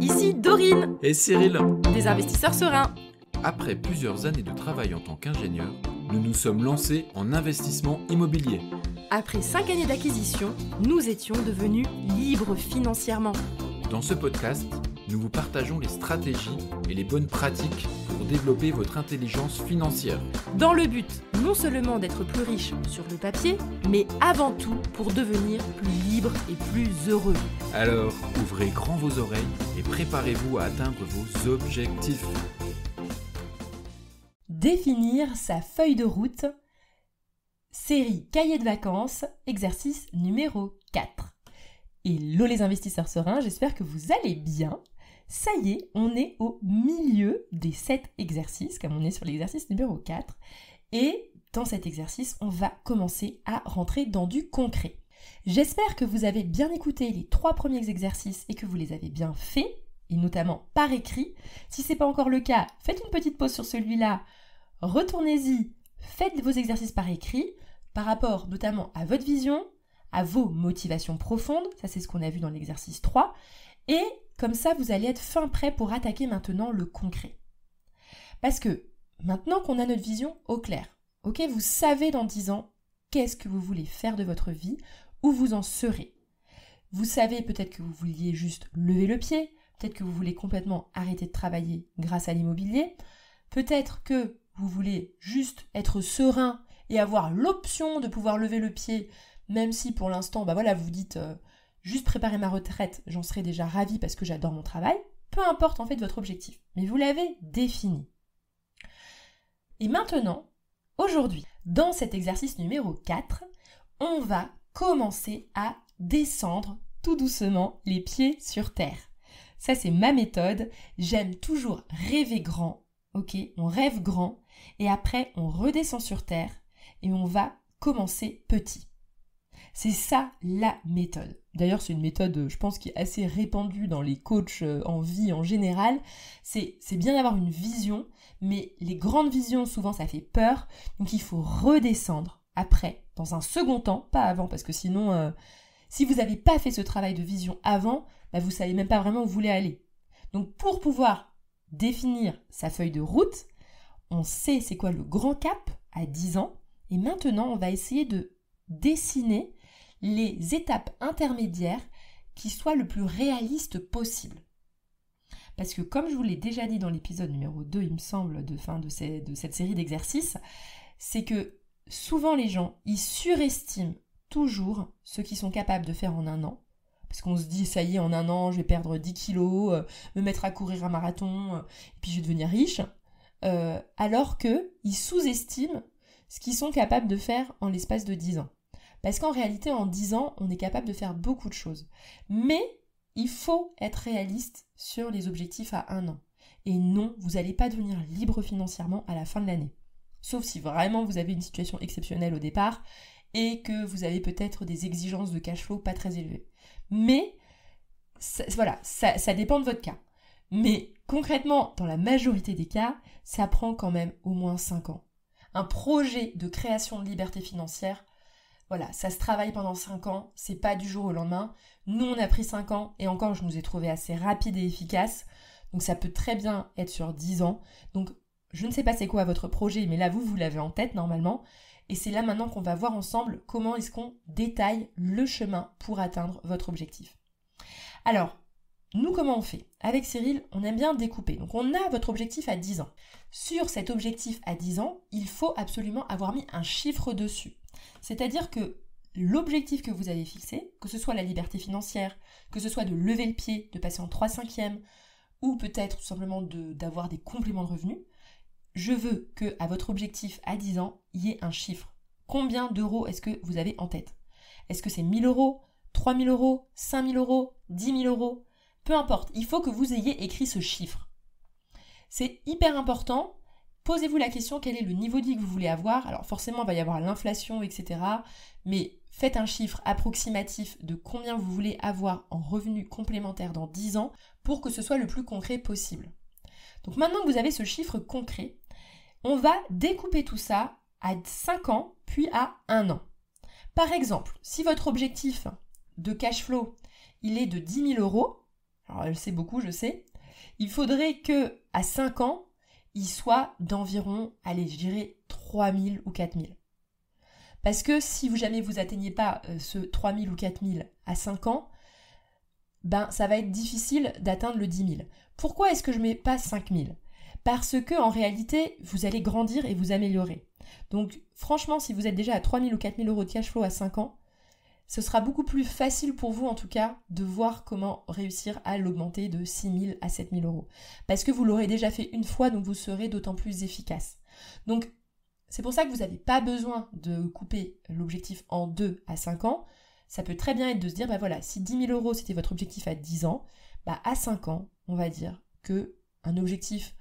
ici Dorine, Et Cyril. des investisseurs sereins. Après plusieurs années de travail en tant qu'ingénieur, nous nous sommes lancés en investissement immobilier. Après 5 années d'acquisition, nous étions devenus libres financièrement. Dans ce podcast, nous vous partageons les stratégies et les bonnes pratiques pour développer votre intelligence financière. Dans le but non seulement d'être plus riche sur le papier, mais avant tout pour devenir plus libre et plus heureux. Alors, ouvrez grand vos oreilles et préparez-vous à atteindre vos objectifs. Définir sa feuille de route. Série cahier de vacances, exercice numéro 4. Hello les investisseurs sereins, j'espère que vous allez bien. Ça y est, on est au milieu des 7 exercices, comme on est sur l'exercice numéro 4. Et dans cet exercice, on va commencer à rentrer dans du concret. J'espère que vous avez bien écouté les 3 premiers exercices et que vous les avez bien faits, et notamment par écrit. Si ce n'est pas encore le cas, faites une petite pause sur celui-là, retournez-y, faites vos exercices par écrit, par rapport notamment à votre vision, à vos motivations profondes, ça c'est ce qu'on a vu dans l'exercice 3, et comme ça vous allez être fin prêt pour attaquer maintenant le concret. Parce que maintenant qu'on a notre vision au clair, ok, vous savez dans 10 ans qu'est-ce que vous voulez faire de votre vie, où vous en serez. Vous savez peut-être que vous vouliez juste lever le pied, peut-être que vous voulez complètement arrêter de travailler grâce à l'immobilier, peut-être que vous voulez juste être serein et avoir l'option de pouvoir lever le pied, même si pour l'instant, vous dites juste préparer ma retraite, j'en serais déjà ravie parce que j'adore mon travail. Peu importe en fait votre objectif, mais vous l'avez défini. Et maintenant, aujourd'hui, dans cet exercice numéro 4, on va commencer à descendre tout doucement les pieds sur terre. Ça c'est ma méthode, j'aime toujours rêver grand, ok, on rêve grand et après on redescend sur terre et on va commencer petit. C'est ça la méthode. D'ailleurs, c'est une méthode, je pense, qui est assez répandue dans les coachs en vie en général. C'est bien d'avoir une vision, mais les grandes visions, souvent, ça fait peur. Donc, il faut redescendre après, dans un second temps, pas avant, parce que sinon, si vous n'avez pas fait ce travail de vision avant, vous ne savez même pas vraiment où vous voulez aller. Donc, pour pouvoir définir sa feuille de route, on sait c'est quoi le grand cap à 10 ans. Et maintenant, on va essayer de dessiner les étapes intermédiaires qui soient le plus réalistes possible. Parce que comme je vous l'ai déjà dit dans l'épisode numéro 2, il me semble, de cette série d'exercices, c'est que souvent les gens, ils surestiment toujours ce qu'ils sont capables de faire en un an. Parce qu'on se dit, ça y est, en un an, je vais perdre 10 kilos, me mettre à courir un marathon, et puis je vais devenir riche. Alors qu'ils sous-estiment ce qu'ils sont capables de faire en l'espace de 10 ans. Parce qu'en réalité, en 10 ans, on est capable de faire beaucoup de choses. Mais il faut être réaliste sur les objectifs à 1 an. Et non, vous n'allez pas devenir libre financièrement à la fin de l'année. Sauf si vraiment vous avez une situation exceptionnelle au départ et que vous avez peut-être des exigences de cash flow pas très élevées. Mais ça dépend de votre cas. Mais concrètement, dans la majorité des cas, ça prend quand même au moins 5 ans. Un projet de création de liberté financière, ça se travaille pendant 5 ans, c'est pas du jour au lendemain. Nous, on a pris 5 ans et encore, je nous ai trouvé assez rapide et efficace. Donc, ça peut très bien être sur 10 ans. Donc, je ne sais pas c'est quoi votre projet, mais là, vous l'avez en tête normalement. Et c'est là maintenant qu'on va voir ensemble comment est-ce qu'on détaille le chemin pour atteindre votre objectif. Alors, nous, comment on fait ? Avec Cyril, on aime bien découper. Donc, on a votre objectif à 10 ans. Sur cet objectif à 10 ans, il faut absolument avoir mis un chiffre dessus. C'est-à-dire que l'objectif que vous avez fixé, que ce soit la liberté financière, que ce soit de lever le pied, de passer en 3/5, ou peut-être tout simplement d'avoir des compléments de revenus, je veux qu'à votre objectif à 10 ans, il y ait un chiffre. Combien d'euros est-ce que vous avez en tête ? Est-ce que c'est 1 000 euros, 3 000 euros, 5 000 euros, 10 000 euros ? Peu importe, il faut que vous ayez écrit ce chiffre. C'est hyper important. Posez-vous la question, quel est le niveau de vie que vous voulez avoir ? Alors forcément, il va y avoir l'inflation, etc. Mais faites un chiffre approximatif de combien vous voulez avoir en revenus complémentaires dans 10 ans pour que ce soit le plus concret possible. Donc maintenant que vous avez ce chiffre concret, on va découper tout ça à 5 ans, puis à 1 an. Par exemple, si votre objectif de cash flow, il est de 10 000 euros, Alors c'est beaucoup, je sais. Il faudrait que à 5 ans, il soit d'environ, allez, je dirais 3 000 ou 4 000. Parce que si jamais vous atteignez pas ce 3 000 ou 4 000 à 5 ans, ben ça va être difficile d'atteindre le 10 000. Pourquoi est-ce que je mets pas 5 000 ? Parce que en réalité, vous allez grandir et vous améliorer. Donc franchement, si vous êtes déjà à 3 000 ou 4 000 euros de cash flow à 5 ans, ce sera beaucoup plus facile pour vous en tout cas de voir comment réussir à l'augmenter de 6 000 à 7 000 euros. Parce que vous l'aurez déjà fait une fois, donc vous serez d'autant plus efficace. Donc c'est pour ça que vous n'avez pas besoin de couper l'objectif en 2 à 5 ans. Ça peut très bien être de se dire, bah voilà, si 10 000 euros c'était votre objectif à 10 ans, bah à 5 ans, on va dire que un objectif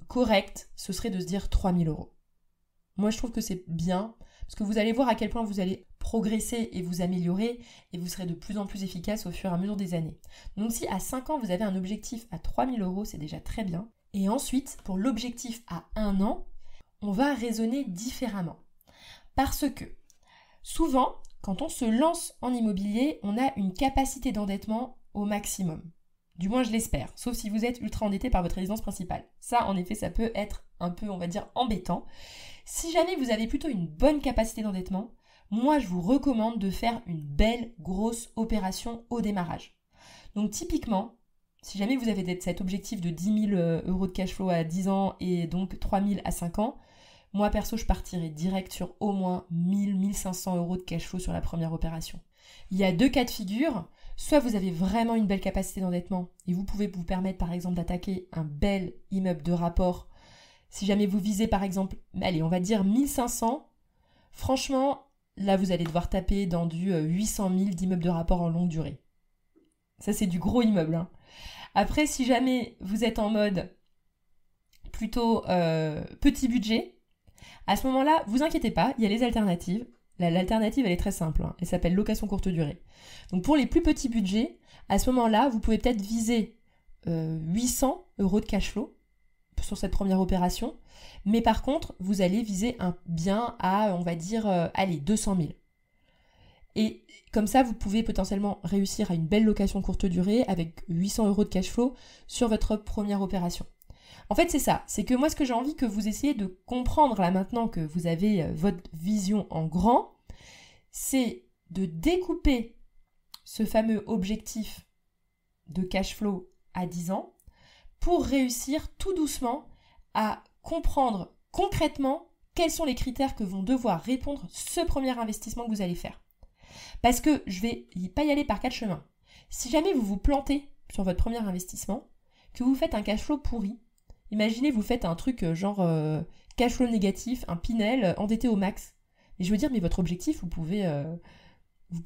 correct, ce serait de se dire 3 000 euros. Moi, je trouve que c'est bien, parce que vous allez voir à quel point vous allez progresser et vous améliorer, et vous serez de plus en plus efficace au fur et à mesure des années. Donc si à 5 ans, vous avez un objectif à 3 000 euros, c'est déjà très bien. Et ensuite, pour l'objectif à 1 an, on va raisonner différemment. Parce que, souvent, quand on se lance en immobilier, on a une capacité d'endettement au maximum. Du moins, je l'espère, sauf si vous êtes ultra endetté par votre résidence principale. Ça, en effet, ça peut être un peu, on va dire, embêtant. Si jamais vous avez plutôt une bonne capacité d'endettement, moi, je vous recommande de faire une belle, grosse opération au démarrage. Donc, typiquement, si jamais vous avez cet objectif de 10 000 euros de cash flow à 10 ans et donc 3 000 à 5 ans, moi, perso, je partirai direct sur au moins 1 000, 1 500 euros de cash flow sur la première opération. Il y a 2 cas de figure. Soit vous avez vraiment une belle capacité d'endettement et vous pouvez vous permettre, par exemple, d'attaquer un bel immeuble de rapport. Si jamais vous visez, par exemple, allez, on va dire 1 500, franchement, là, vous allez devoir taper dans du 800 000 d'immeubles de rapport en longue durée. Ça, c'est du gros immeuble, hein. Après, si jamais vous êtes en mode plutôt petit budget, à ce moment-là, vous inquiétez pas, il y a les alternatives. L'alternative, elle est très simple, hein. Elle s'appelle location courte durée. Donc pour les plus petits budgets, à ce moment-là, vous pouvez peut-être viser 800 euros de cash flow sur cette première opération. Mais par contre, vous allez viser un bien à, on va dire, 200 000. Et comme ça, vous pouvez potentiellement réussir à une belle location courte durée avec 800 euros de cash flow sur votre première opération. En fait, c'est ça. C'est que moi, ce que j'ai envie que vous essayiez de comprendre là maintenant que vous avez votre vision en grand, c'est de découper ce fameux objectif de cash flow à 10 ans pour réussir tout doucement à comprendre concrètement quels sont les critères que vont devoir répondre ce premier investissement que vous allez faire. Parce que je vais pas y aller par 4 chemins. Si jamais vous vous plantez sur votre premier investissement, que vous faites un cash flow pourri, imaginez vous faites un truc genre cash flow négatif, un Pinel endetté au max. Et je veux dire, mais votre objectif, vous pouvez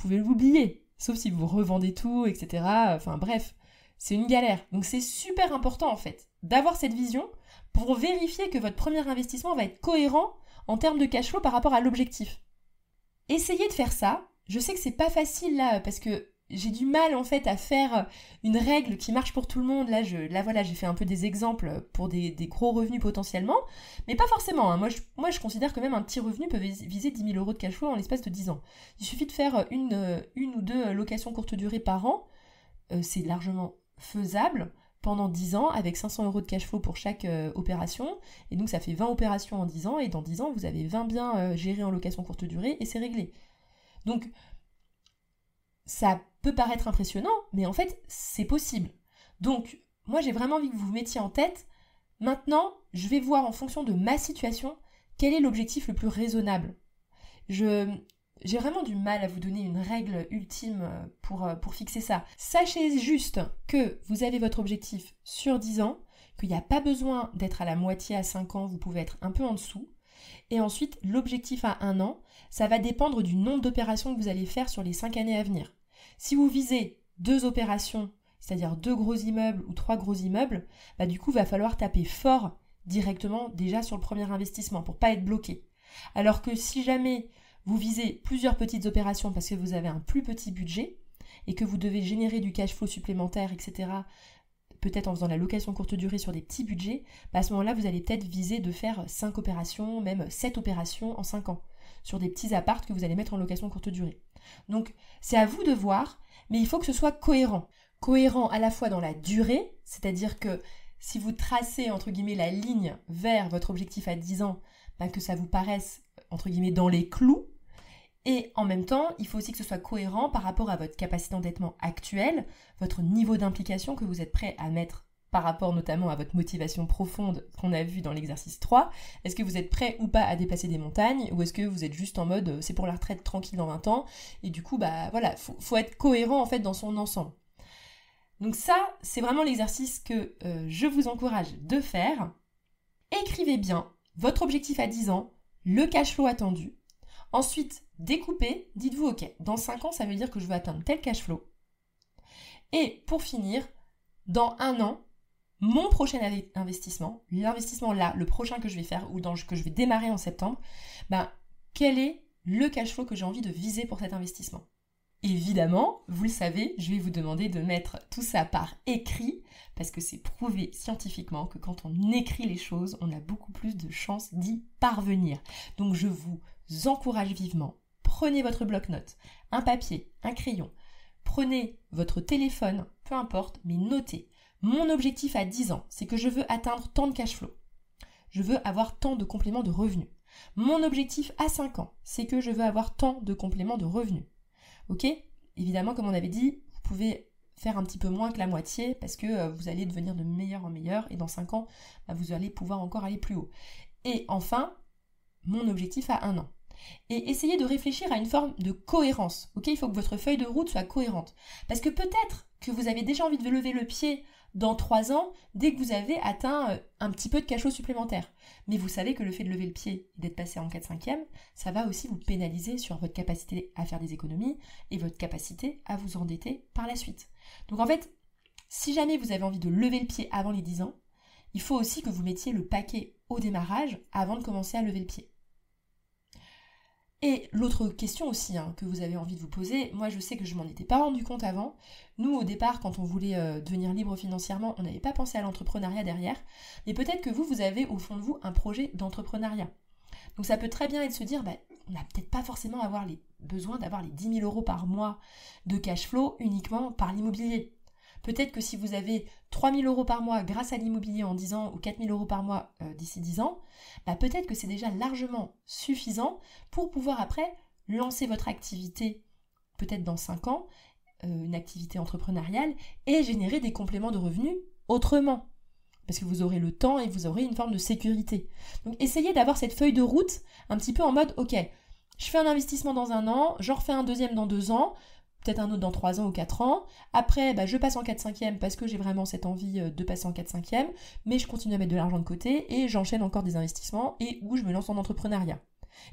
l'oublier. Sauf si vous revendez tout, etc. Enfin bref, c'est une galère. Donc c'est super important en fait d'avoir cette vision pour vérifier que votre premier investissement va être cohérent en termes de cash flow par rapport à l'objectif. Essayez de faire ça. Je sais que c'est pas facile là parce que j'ai du mal en fait à faire une règle qui marche pour tout le monde. Là voilà, j'ai fait un peu des exemples pour des gros revenus potentiellement, mais pas forcément, hein. Moi je considère que même un petit revenu peut viser 10 000 euros de cash flow en l'espace de 10 ans. Il suffit de faire une ou 2 locations courte durée par an, c'est largement faisable pendant 10 ans avec 500 euros de cash flow pour chaque opération, et donc ça fait 20 opérations en 10 ans, et dans 10 ans vous avez 20 biens gérés en location courte durée et c'est réglé. Donc ça peut paraître impressionnant, mais en fait, c'est possible. Donc, moi, j'ai vraiment envie que vous vous mettiez en tête. Maintenant, je vais voir en fonction de ma situation, quel est l'objectif le plus raisonnable. J'ai vraiment du mal à vous donner une règle ultime pour fixer ça. Sachez juste que vous avez votre objectif sur 10 ans, qu'il n'y a pas besoin d'être à la moitié à 5 ans, vous pouvez être un peu en dessous. Et ensuite, l'objectif à 1 an, ça va dépendre du nombre d'opérations que vous allez faire sur les 5 années à venir. Si vous visez 2 opérations, c'est-à-dire 2 gros immeubles ou 3 gros immeubles, bah du coup, il va falloir taper fort directement déjà sur le premier investissement pour pas être bloqué. Alors que si jamais vous visez plusieurs petites opérations parce que vous avez un plus petit budget et que vous devez générer du cash flow supplémentaire, etc., peut-être en faisant la location courte durée sur des petits budgets, bah à ce moment-là, vous allez peut-être viser de faire 5 opérations, même 7 opérations en 5 ans, sur des petits apparts que vous allez mettre en location courte durée. Donc, c'est à vous de voir, mais il faut que ce soit cohérent. cohérent à la fois dans la durée, c'est-à-dire que si vous tracez, entre guillemets, la ligne vers votre objectif à 10 ans, que ça vous paraisse, entre guillemets, dans les clous. Et en même temps, il faut aussi que ce soit cohérent par rapport à votre capacité d'endettement actuelle, votre niveau d'implication que vous êtes prêt à mettre par rapport notamment à votre motivation profonde qu'on a vu dans l'exercice 3. Est-ce que vous êtes prêt ou pas à déplacer des montagnes, ou est-ce que vous êtes juste en mode c'est pour la retraite tranquille dans 20 ans, et du coup, voilà, faut être cohérent en fait dans son ensemble. Donc ça, c'est vraiment l'exercice que je vous encourage de faire. Écrivez bien votre objectif à 10 ans, le cash flow attendu. Ensuite, découpez, dites-vous, ok, dans 5 ans, ça veut dire que je veux atteindre tel cash flow. Et pour finir, dans 1 an, mon prochain investissement, l'investissement là, le prochain que je vais faire ou que je vais démarrer en septembre, quel est le cash flow que j'ai envie de viser pour cet investissement ? Évidemment, vous le savez, je vais vous demander de mettre tout ça par écrit, parce que c'est prouvé scientifiquement que quand on écrit les choses, on a beaucoup plus de chances d'y parvenir. Donc je vous encourage vivement, prenez votre bloc-notes, un papier, un crayon, prenez votre téléphone, peu importe, mais notez. Mon objectif à 10 ans, c'est que je veux atteindre tant de cash flow. Je veux avoir tant de compléments de revenus. Mon objectif à 5 ans, c'est que je veux avoir tant de compléments de revenus. Ok ? Évidemment, comme on avait dit, vous pouvez faire un petit peu moins que la moitié parce que vous allez devenir de meilleur en meilleur et dans 5 ans, vous allez pouvoir encore aller plus haut. Et enfin, mon objectif à 1 an. Et essayez de réfléchir à une forme de cohérence. Ok ? Il faut que votre feuille de route soit cohérente. Parce que peut-être que vous avez déjà envie de lever le pied dans 3 ans, dès que vous avez atteint un petit peu de cash flow supplémentaire. Mais vous savez que le fait de lever le pied et d'être passé en 4/5e, ça va aussi vous pénaliser sur votre capacité à faire des économies et votre capacité à vous endetter par la suite. Donc en fait, si jamais vous avez envie de lever le pied avant les 10 ans, il faut aussi que vous mettiez le paquet au démarrage avant de commencer à lever le pied. Et l'autre question aussi que vous avez envie de vous poser, moi je sais que je m'en étais pas rendu compte avant. Nous au départ, quand on voulait devenir libre financièrement, on n'avait pas pensé à l'entrepreneuriat derrière. Mais peut-être que vous avez au fond de vous un projet d'entrepreneuriat. Donc ça peut très bien être de se dire, on n'a peut-être pas forcément besoin d'avoir les 10 000 € par mois de cash flow uniquement par l'immobilier. Peut-être que si vous avez 3 000 € par mois grâce à l'immobilier en 10 ans ou 4 000 € par mois d'ici 10 ans, peut-être que c'est déjà largement suffisant pour pouvoir après lancer votre activité, peut-être dans 5 ans, une activité entrepreneuriale, et générer des compléments de revenus autrement. Parce que vous aurez le temps et vous aurez une forme de sécurité. Donc essayez d'avoir cette feuille de route un petit peu en mode, ok, je fais un investissement dans 1 an, j'en refais un deuxième dans 2 ans, peut-être un autre dans 3 ans ou 4 ans. Après, je passe en 4/5e parce que j'ai vraiment cette envie de passer en 4/5e, mais je continue à mettre de l'argent de côté et j'enchaîne encore des investissements et où je me lance en entrepreneuriat.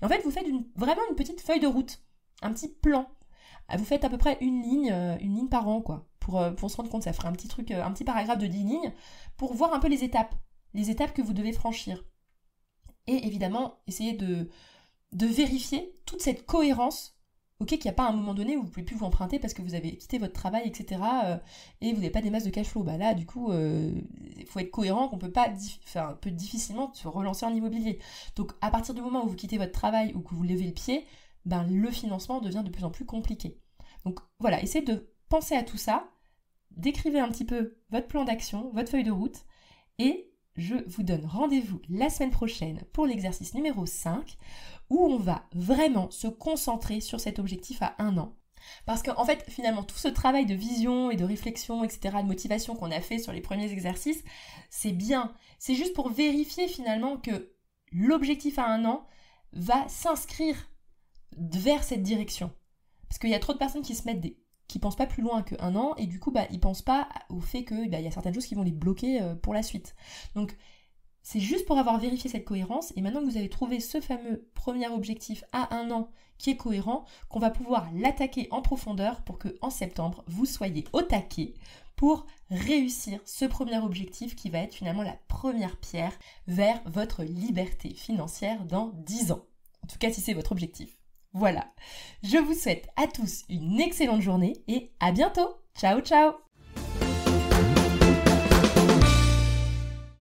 Et en fait, vous faites vraiment une petite feuille de route, un petit plan. Vous faites à peu près une ligne par an, quoi, pour se rendre compte. Ça ferait un petit truc, un petit paragraphe de 10 lignes pour voir un peu les étapes que vous devez franchir. Et évidemment, essayez de vérifier toute cette cohérence. Ok, qu'il n'y a pas un moment donné où vous ne pouvez plus vous emprunter parce que vous avez quitté votre travail, etc. Et vous n'avez pas des masses de cash flow. Là, du coup, il faut être cohérent qu'on peut difficilement se relancer en immobilier. Donc, à partir du moment où vous quittez votre travail ou que vous levez le pied, le financement devient de plus en plus compliqué. Donc, voilà, essayez de penser à tout ça, décrivez un petit peu votre plan d'action, votre feuille de route, et je vous donne rendez-vous la semaine prochaine pour l'exercice numéro 5, où on va vraiment se concentrer sur cet objectif à 1 an. Parce qu'en fait, finalement, tout ce travail de vision et de réflexion, etc., de motivation qu'on a fait sur les premiers exercices, c'est bien. C'est juste pour vérifier finalement que l'objectif à 1 an va s'inscrire vers cette direction. Parce qu'il y a trop de personnes qui pensent pas plus loin que 1 an, et du coup, ils pensent pas au fait que y a certaines choses qui vont les bloquer pour la suite. Donc, c'est juste pour avoir vérifié cette cohérence, et maintenant que vous avez trouvé ce fameux premier objectif à 1 an qui est cohérent, qu'on va pouvoir l'attaquer en profondeur pour que en septembre, vous soyez au taquet pour réussir ce premier objectif qui va être finalement la première pierre vers votre liberté financière dans 10 ans. En tout cas, si c'est votre objectif. Voilà. Je vous souhaite à tous une excellente journée et à bientôt. Ciao, ciao!